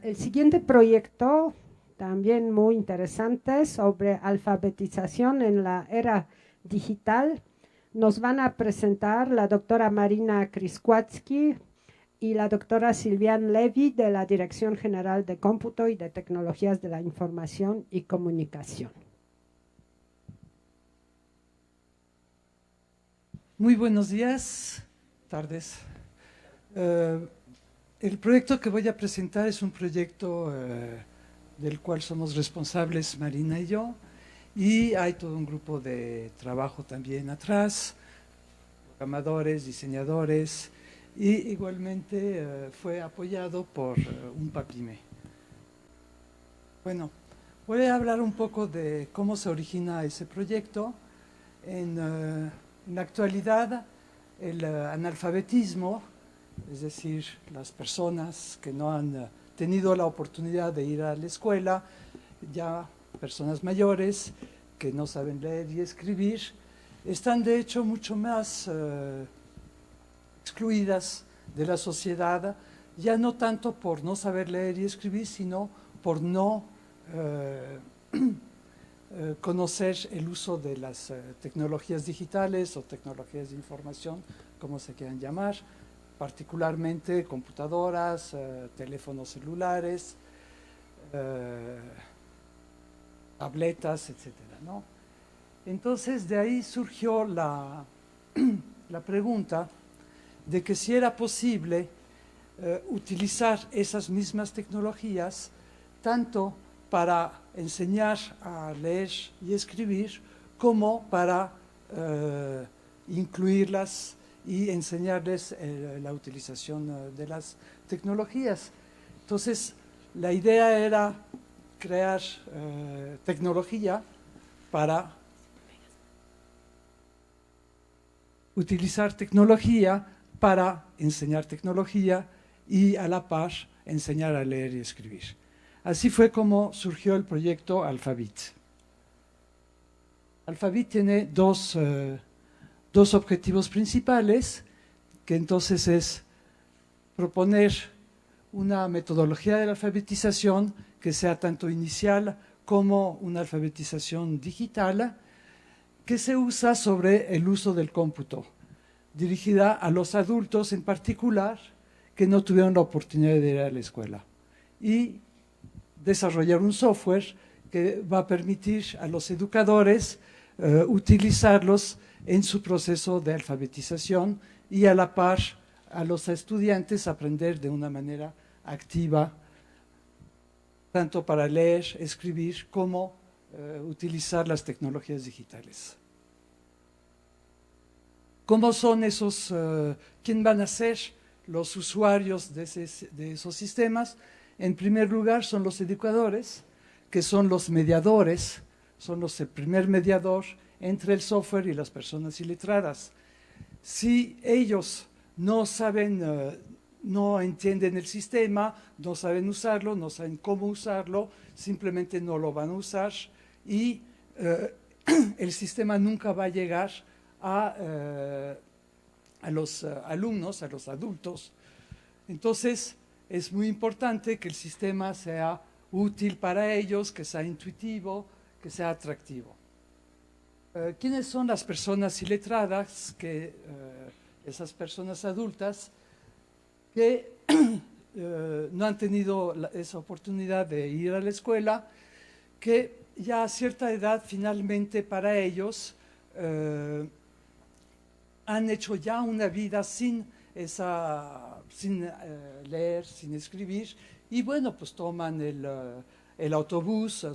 El siguiente proyecto, también muy interesante, sobre alfabetización en la era digital, nos van a presentar la doctora Marina Kryskowski y la doctora Silviane Levy de la Dirección General de Cómputo y de Tecnologías de la Información y Comunicación. Muy buenos días, tardes. El proyecto que voy a presentar es un proyecto del cual somos responsables Marina y yo, y hay todo un grupo de trabajo también atrás, programadores, diseñadores, y igualmente fue apoyado por un PAPIME. Bueno, voy a hablar un poco de cómo se origina ese proyecto. En la actualidad, el analfabetismo, es decir, las personas que no han tenido la oportunidad de ir a la escuela, ya personas mayores que no saben leer y escribir, están de hecho mucho más excluidas de la sociedad, ya no tanto por no saber leer y escribir, sino por no conocer el uso de las tecnologías digitales o tecnologías de información, como se quieran llamar, particularmente computadoras, teléfonos celulares, tabletas, etcétera, ¿no? Entonces, de ahí surgió la pregunta de que si era posible utilizar esas mismas tecnologías tanto para enseñar a leer y escribir como para incluirlas y enseñarles la utilización de las tecnologías. Entonces, la idea era crear tecnología para utilizar tecnología para enseñar tecnología y a la par enseñar a leer y escribir. Así fue como surgió el proyecto Alfabit. Alfabit tiene dos objetivos principales, que entonces es proponer una metodología de la alfabetización que sea tanto inicial como una alfabetización digital, que se usa sobre el uso del cómputo, dirigida a los adultos en particular que no tuvieron la oportunidad de ir a la escuela, y desarrollar un software que va a permitir a los educadores utilizarlos en su proceso de alfabetización y a la par a los estudiantes aprender de una manera activa, tanto para leer, escribir, como utilizar las tecnologías digitales. ¿Cómo son esos? ¿Quién van a ser los usuarios de esos sistemas? En primer lugar son los educadores, que son los mediadores, son el primer mediador entre el software y las personas iletradas. Si ellos no saben, no entienden el sistema, no saben usarlo, no saben cómo usarlo, simplemente no lo van a usar y el sistema nunca va a llegar a los alumnos, a los adultos. Entonces, es muy importante que el sistema sea útil para ellos, que sea intuitivo, que sea atractivo. ¿Quiénes son las personas iletradas? Esas personas adultas que no han tenido esa oportunidad de ir a la escuela, que ya a cierta edad finalmente para ellos han hecho ya una vida sin leer, sin escribir, y bueno, pues toman el autobús,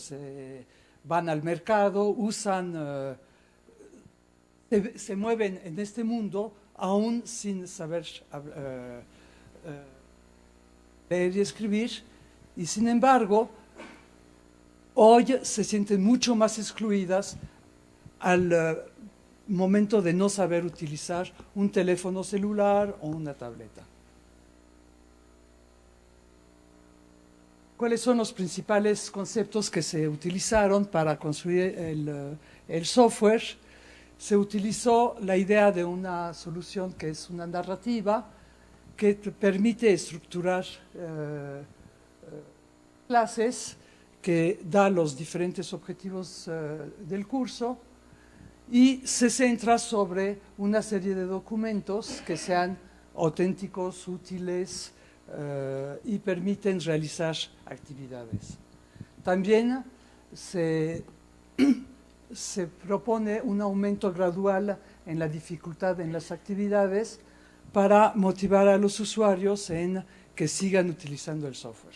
van al mercado, usan, se mueven en este mundo aún sin saber leer y escribir, y sin embargo, hoy se sienten mucho más excluidas al momento de no saber utilizar un teléfono celular o una tableta. ¿Cuáles son los principales conceptos que se utilizaron para construir el software? se utilizó la idea de una solución que es una narrativa que te permite estructurar clases que da los diferentes objetivos del curso y se centra sobre una serie de documentos que sean auténticos, útiles y permiten realizar actividades. También se propone un aumento gradual en la dificultad en las actividades para motivar a los usuarios en que sigan utilizando el software.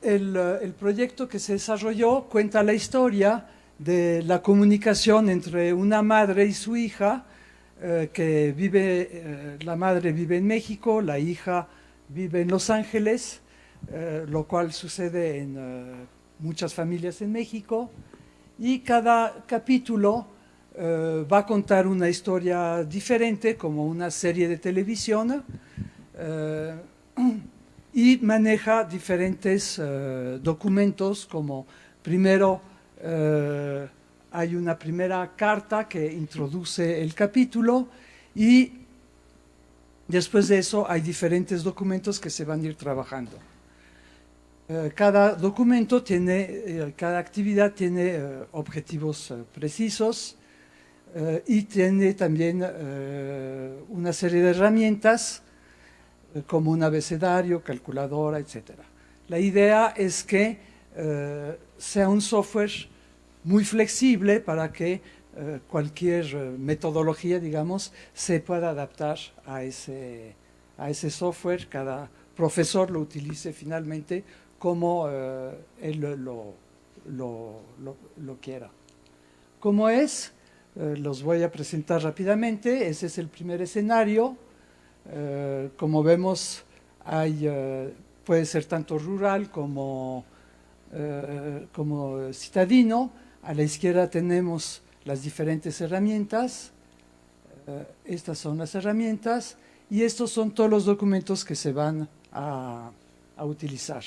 El proyecto que se desarrolló cuenta la historia de la comunicación entre una madre y su hija, que vive, la madre vive en México, la hija vive en Los Ángeles, lo cual sucede en muchas familias en México, y cada capítulo va a contar una historia diferente, como una serie de televisión, y maneja diferentes documentos, como primero hay una primera carta que introduce el capítulo y después de eso hay diferentes documentos que se van a ir trabajando. Cada documento tiene, cada actividad tiene objetivos precisos y tiene también una serie de herramientas como un abecedario, calculadora, etc. La idea es que sea un software muy flexible para que cualquier metodología, digamos, se pueda adaptar a ese software. Cada profesor lo utilice finalmente como él lo quiera. ¿Cómo es? Los voy a presentar rápidamente. Ese es el primer escenario. Como vemos, puede ser tanto rural como citadino. A la izquierda tenemos las diferentes herramientas. Estas son las herramientas y estos son todos los documentos que se van a utilizar.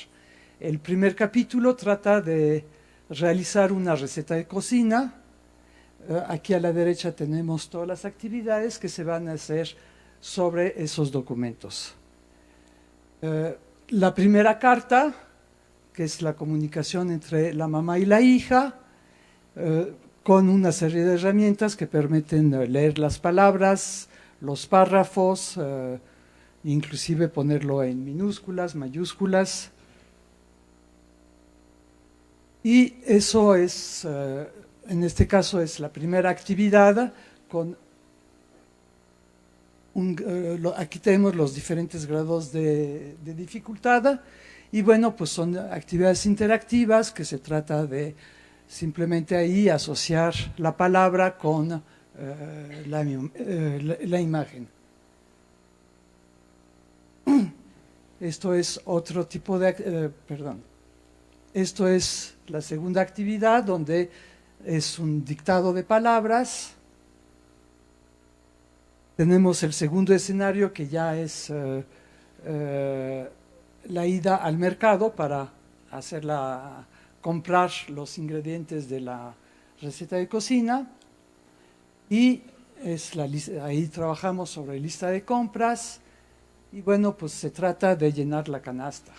El primer capítulo trata de realizar una receta de cocina. Aquí a la derecha tenemos todas las actividades que se van a hacer sobre esos documentos. La primera carta, que es la comunicación entre la mamá y la hija, con una serie de herramientas que permiten leer las palabras, los párrafos, inclusive ponerlo en minúsculas, mayúsculas. Y eso es, en este caso, es la primera actividad con aquí tenemos los diferentes grados de dificultad y bueno, pues son actividades interactivas que se trata de simplemente ahí asociar la palabra con la imagen. Esto es otro tipo de, esto es la segunda actividad donde es un dictado de palabras. Tenemos el segundo escenario que ya es la ida al mercado para comprar los ingredientes de la receta de cocina y ahí trabajamos sobre lista de compras y bueno, pues se trata de llenar la canasta.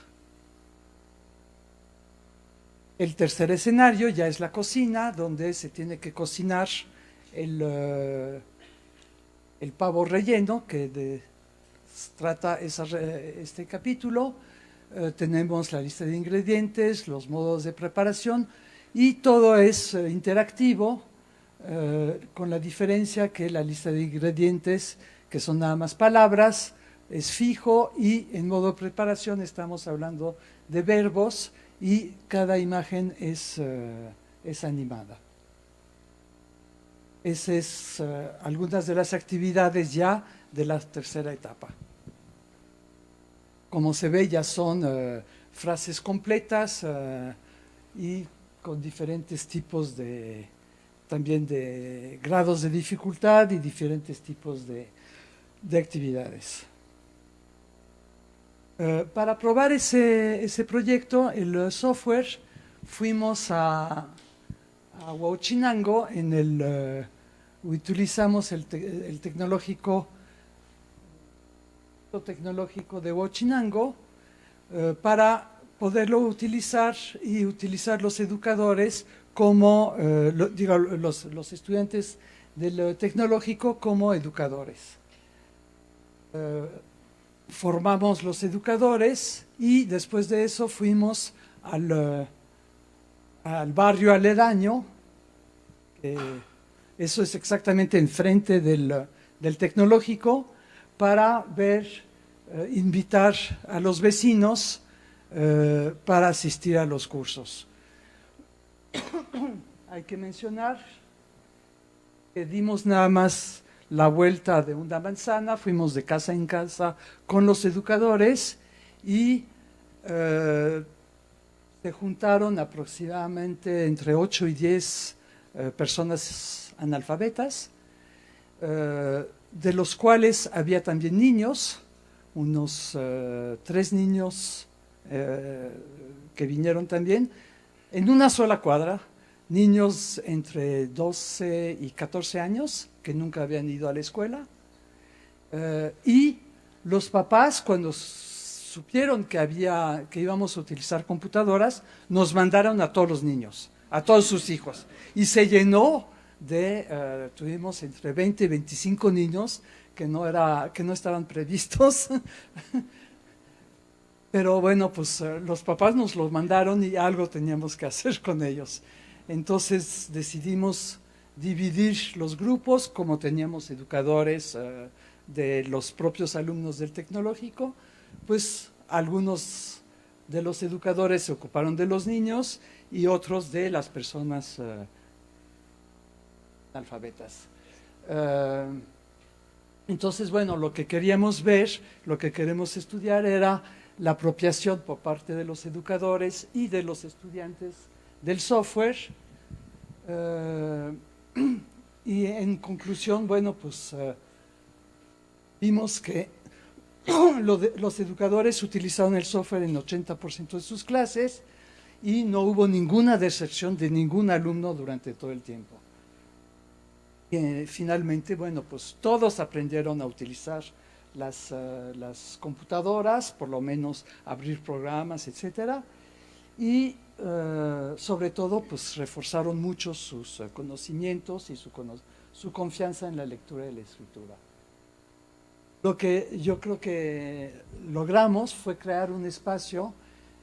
El tercer escenario ya es la cocina, donde se tiene que cocinar el pavo relleno que trata este capítulo. Tenemos la lista de ingredientes, los modos de preparación y todo es interactivo, con la diferencia que la lista de ingredientes, que son nada más palabras, es fijo y en modo de preparación estamos hablando de verbos y cada imagen es animada. Esas es algunas de las actividades ya de la tercera etapa. Como se ve, ya son frases completas y con diferentes tipos también de grados de dificultad y diferentes tipos de actividades. Para probar ese proyecto, el software fuimos a Huauchinango, utilizamos el tecnológico de Huauchinango para poderlo utilizar y utilizar los educadores como, los estudiantes del tecnológico como educadores. Formamos los educadores y después de eso fuimos al barrio aledaño, eso es exactamente enfrente del tecnológico, para invitar a los vecinos para asistir a los cursos. Hay que mencionar que dimos nada más la vuelta de una manzana, fuimos de casa en casa con los educadores y se juntaron aproximadamente entre 8 y 10 personas analfabetas, de los cuales había también niños, unos 3 niños que vinieron también, en una sola cuadra, niños entre 12 y 14 años que nunca habían ido a la escuela, y los papás, cuando supieron que íbamos a utilizar computadoras, nos mandaron a todos los niños, a todos sus hijos, y se llenó tuvimos entre 20 y 25 niños que no estaban previstos, pero bueno, pues los papás nos los mandaron y algo teníamos que hacer con ellos. Entonces decidimos dividir los grupos, como teníamos educadores de los propios alumnos del tecnológico, pues algunos de los educadores se ocuparon de los niños y otros de las personas analfabetas. Entonces, bueno, lo que queríamos ver, lo que queremos estudiar era la apropiación por parte de los educadores y de los estudiantes del software. Y en conclusión, bueno, pues vimos que los educadores utilizaron el software en 80% de sus clases y no hubo ninguna deserción de ningún alumno durante todo el tiempo. Y finalmente, bueno, pues todos aprendieron a utilizar las computadoras, por lo menos abrir programas, etcétera, y sobre todo, pues reforzaron mucho sus conocimientos y su confianza en la lectura y la escritura. Lo que yo creo que logramos fue crear un espacio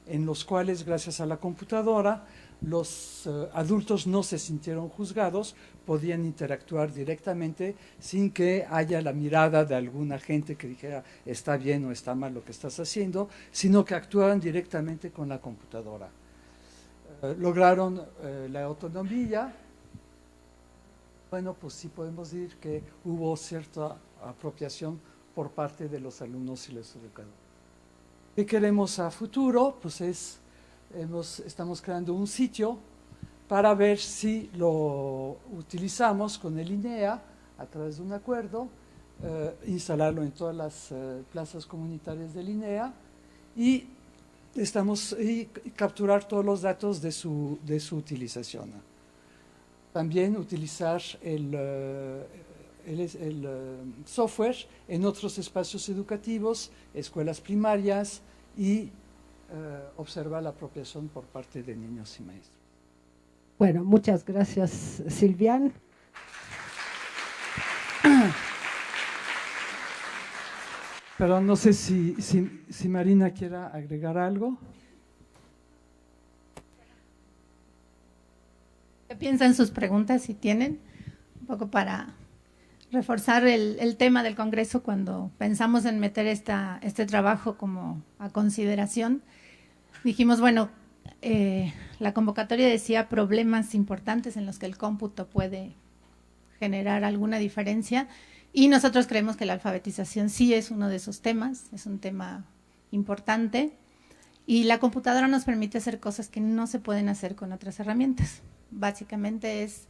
en los cuales, gracias a la computadora, los adultos no se sintieron juzgados, podían interactuar directamente sin que haya la mirada de alguna gente que dijera está bien o está mal lo que estás haciendo, sino que actuaban directamente con la computadora. Lograron la autonomía. Bueno, pues sí podemos decir que hubo cierta apropiación por parte de los alumnos y los educadores. ¿Qué queremos a futuro? Pues estamos creando un sitio para ver si lo utilizamos con el INEA a través de un acuerdo, instalarlo en todas las plazas comunitarias del INEA y capturar todos los datos de su utilización. También utilizar el software en otros espacios educativos, escuelas primarias y observar la apropiación por parte de niños y maestros. Bueno, muchas gracias, Silvián. Pero no sé si Marina quiera agregar algo. ¿Qué piensan sus preguntas, si tienen? Un poco para reforzar el tema del Congreso cuando pensamos en meter este trabajo como a consideración. Dijimos, bueno, la convocatoria decía problemas importantes en los que el cómputo puede generar alguna diferencia y nosotros creemos que la alfabetización sí es uno de esos temas, es un tema importante y la computadora nos permite hacer cosas que no se pueden hacer con otras herramientas. Básicamente es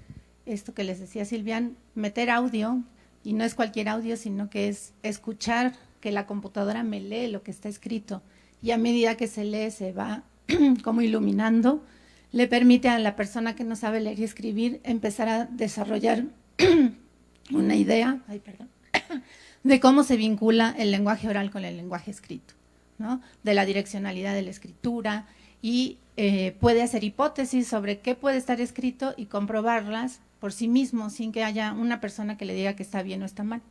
esto que les decía Silvián, meter audio, y no es cualquier audio, sino que es escuchar que la computadora me lee lo que está escrito, y a medida que se lee se va como iluminando le permite a la persona que no sabe leer y escribir empezar a desarrollar una idea de cómo se vincula el lenguaje oral con el lenguaje escrito, ¿no? De la direccionalidad de la escritura, y puede hacer hipótesis sobre qué puede estar escrito y comprobarlas por sí mismo sin que haya una persona que le diga que está bien o está mal.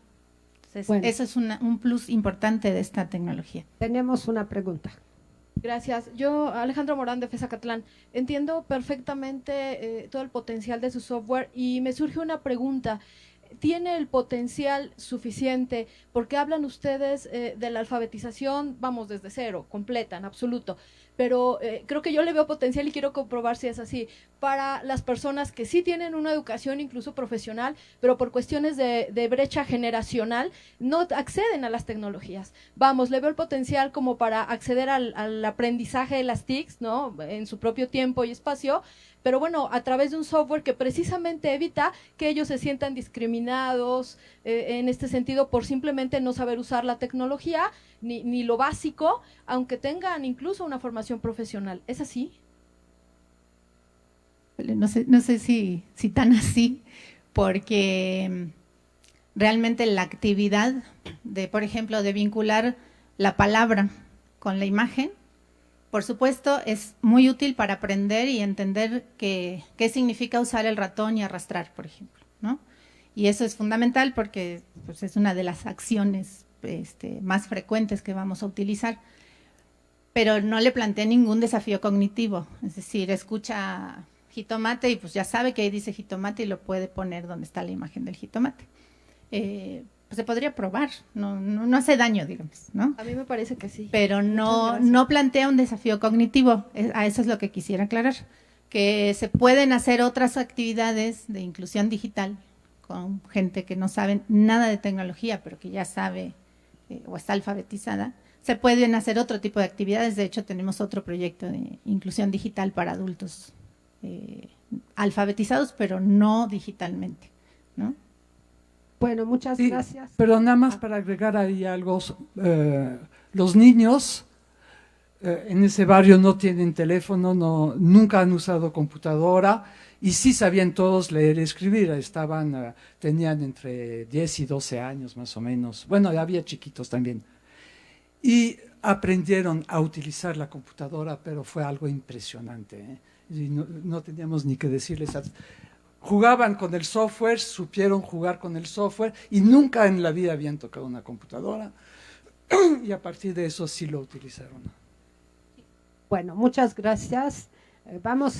Entonces, bueno, eso es un plus importante de esta tecnología. Tenemos una pregunta. Gracias. Yo, Alejandro Morán, de FESACatlán, entiendo perfectamente todo el potencial de su software y me surge una pregunta. ¿Tiene el potencial suficiente? Porque hablan ustedes de la alfabetización, vamos, desde cero, completa, en absoluto. Pero creo que yo le veo potencial y quiero comprobar si es así. Para las personas que sí tienen una educación incluso profesional, pero por cuestiones de brecha generacional, no acceden a las tecnologías. Vamos, le veo el potencial como para acceder al aprendizaje de las TICs, ¿no? En su propio tiempo y espacio, pero bueno, a través de un software que precisamente evita que ellos se sientan discriminados en este sentido por simplemente no saber usar la tecnología, ni lo básico, aunque tengan incluso una formación profesional. ¿Es así? No sé si tan así, porque realmente la actividad de, por ejemplo, de vincular la palabra con la imagen, por supuesto, es muy útil para aprender y entender qué significa usar el ratón y arrastrar, por ejemplo, ¿no? Y eso es fundamental porque pues, es una de las acciones más frecuentes que vamos a utilizar. Pero no le planteé ningún desafío cognitivo, es decir, escucha jitomate y pues ya sabe que ahí dice jitomate y lo puede poner donde está la imagen del jitomate. Pues se podría probar, no hace daño, digamos, ¿no? A mí me parece que sí. Pero no plantea un desafío cognitivo, a eso es lo que quisiera aclarar, que se pueden hacer otras actividades de inclusión digital con gente que no sabe nada de tecnología, pero que ya sabe o está alfabetizada. Se pueden hacer otro tipo de actividades, de hecho tenemos otro proyecto de inclusión digital para adultos alfabetizados, pero no digitalmente, ¿no? Bueno, muchas gracias. Pero nada más para agregar ahí algo, los niños en ese barrio no tienen teléfono, nunca han usado computadora y sí sabían todos leer y escribir, tenían entre 10 y 12 años más o menos, bueno, había chiquitos también. Y aprendieron a utilizar la computadora, pero fue algo impresionante, ¿eh? Y no teníamos ni que decirles. Jugaban con el software, supieron jugar con el software y nunca en la vida habían tocado una computadora y a partir de eso sí lo utilizaron. Bueno, muchas gracias. Vamos.